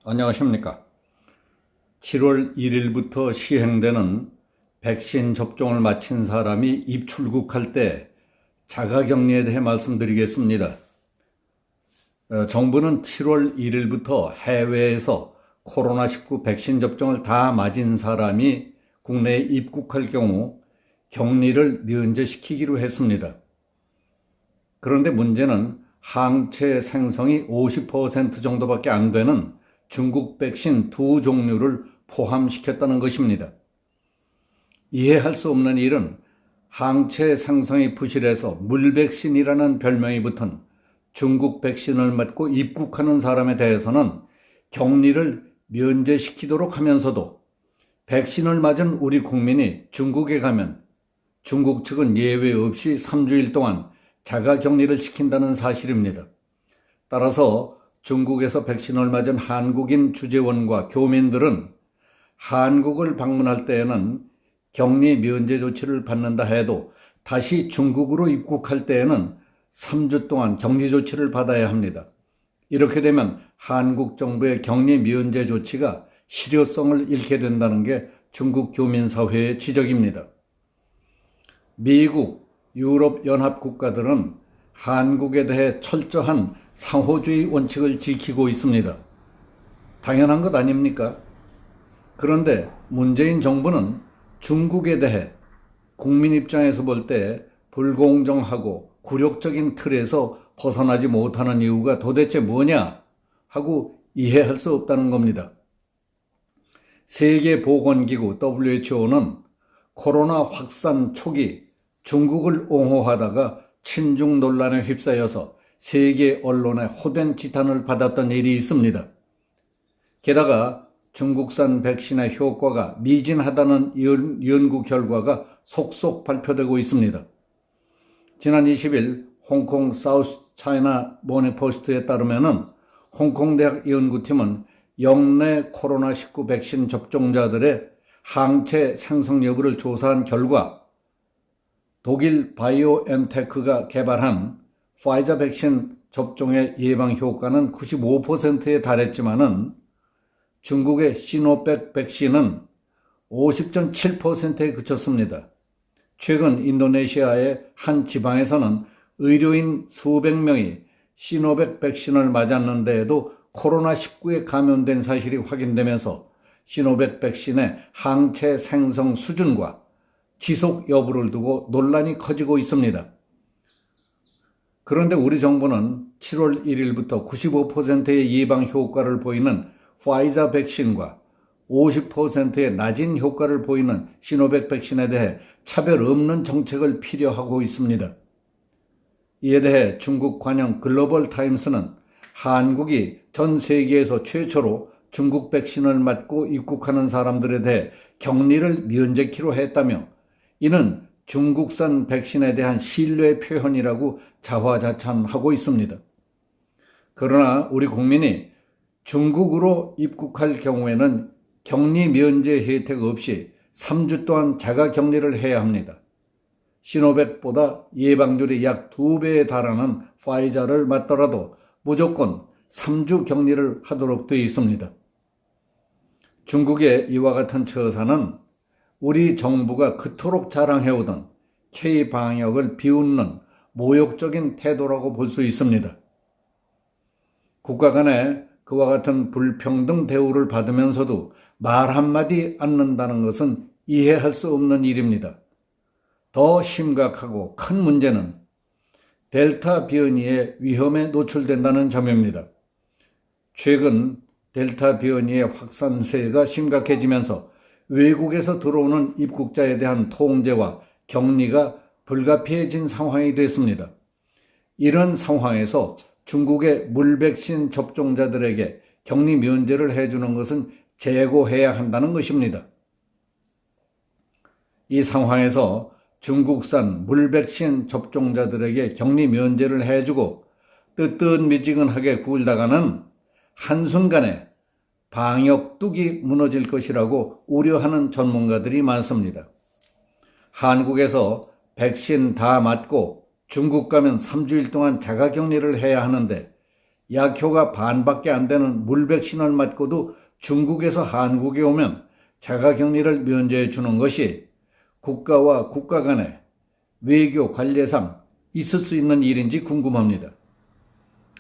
안녕하십니까. 7월 1일부터 시행되는 백신 접종을 마친 사람이 입출국할 때 자가격리에 대해 말씀드리겠습니다. 정부는 7월 1일부터 해외에서 코로나19 백신 접종을 다 맞은 사람이 국내에 입국할 경우 격리를 면제시키기로 했습니다. 그런데 문제는 항체 생성이 50% 정도밖에 안 되는 중국 백신 두 종류를 포함시켰다는 것입니다. 이해할 수 없는 일은 항체 생성이 부실해서 물백신이라는 별명이 붙은 중국 백신을 맞고 입국하는 사람에 대해서는 격리를 면제시키도록 하면서도 백신을 맞은 우리 국민이 중국에 가면 중국 측은 예외 없이 3주일 동안 자가격리를 시킨다는 사실입니다. 따라서 중국에서 백신을 맞은 한국인 주재원과 교민들은 한국을 방문할 때에는 격리 면제 조치를 받는다 해도 다시 중국으로 입국할 때에는 3주 동안 격리 조치를 받아야 합니다. 이렇게 되면 한국 정부의 격리 면제 조치가 실효성을 잃게 된다는 게 중국 교민사회의 지적입니다. 미국, 유럽연합 국가들은 한국에 대해 철저한 상호주의 원칙을 지키고 있습니다. 당연한 것 아닙니까? 그런데 문재인 정부는 중국에 대해 국민 입장에서 볼 때 불공정하고 굴욕적인 틀에서 벗어나지 못하는 이유가 도대체 뭐냐 하고 이해할 수 없다는 겁니다. 세계보건기구 WHO는 코로나 확산 초기 중국을 옹호하다가 친중 논란에 휩싸여서 세계 언론의 호된 지탄을 받았던 일이 있습니다. 게다가 중국산 백신의 효과가 미진하다는 연구 결과가 속속 발표되고 있습니다. 지난 20일 홍콩 사우스 차이나 모닝 포스트에 따르면 홍콩 대학 연구팀은 영내 코로나19 백신 접종자들의 항체 생성 여부를 조사한 결과 독일 바이오엔테크가 개발한 파이자 백신 접종의 예방 효과는 95%에 달했지만은 중국의 시노백 백신은 50.7%에 그쳤습니다. 최근 인도네시아의 한 지방에서는 의료인 수백 명이 시노백 백신을 맞았는데에도 코로나19에 감염된 사실이 확인되면서 시노백 백신의 항체 생성 수준과 지속 여부를 두고 논란이 커지고 있습니다. 그런데 우리 정부는 7월 1일부터 95%의 예방 효과를 보이는 파이자 백신과 50%의 낮은 효과를 보이는 시노백 백신에 대해 차별 없는 정책을 필요하고 있습니다. 이에 대해 중국 관영 글로벌 타임스는 한국이 전 세계에서 최초로 중국 백신을 맞고 입국하는 사람들에 대해 격리를 면제키로 했다며 이는 중국산 백신에 대한 신뢰 표현이라고 자화자찬하고 있습니다. 그러나 우리 국민이 중국으로 입국할 경우에는 격리 면제 혜택 없이 3주 동안 자가 격리를 해야 합니다. 시노백보다 예방률이 약 2배에 달하는 파이자를 맞더라도 무조건 3주 격리를 하도록 되어 있습니다. 중국의 이와 같은 처사는 우리 정부가 그토록 자랑해오던 K-방역을 비웃는 모욕적인 태도라고 볼 수 있습니다. 국가 간에 그와 같은 불평등 대우를 받으면서도 말 한마디 않는다는 것은 이해할 수 없는 일입니다. 더 심각하고 큰 문제는 델타 변이의 위험에 노출된다는 점입니다. 최근 델타 변이의 확산세가 심각해지면서 외국에서 들어오는 입국자에 대한 통제와 격리가 불가피해진 상황이 됐습니다. 이런 상황에서 중국의 물백신 접종자들에게 격리 면제를 해주는 것은 재고해야 한다는 것입니다. 이 상황에서 중국산 물백신 접종자들에게 격리 면제를 해주고 뜨뜻미지근하게 굴다가는 한순간에 방역 뚝이 무너질 것이라고 우려하는 전문가들이 많습니다. 한국에서 백신 다 맞고 중국 가면 3주일 동안 자가격리를 해야 하는데 약효가 반밖에 안 되는 물백신을 맞고도 중국에서 한국에 오면 자가격리를 면제해 주는 것이 국가와 국가 간의 외교 관례상 있을 수 있는 일인지 궁금합니다.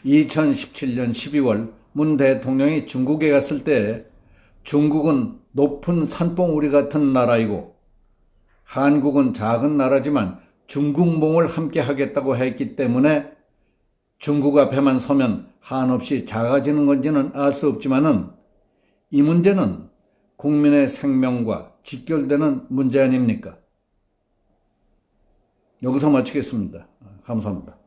2017년 12월 문 대통령이 중국에 갔을 때 중국은 높은 산봉우리 같은 나라이고 한국은 작은 나라지만 중국몽을 함께 하겠다고 했기 때문에 중국 앞에만 서면 한없이 작아지는 건지는 알 수 없지만은 이 문제는 국민의 생명과 직결되는 문제 아닙니까? 여기서 마치겠습니다. 감사합니다.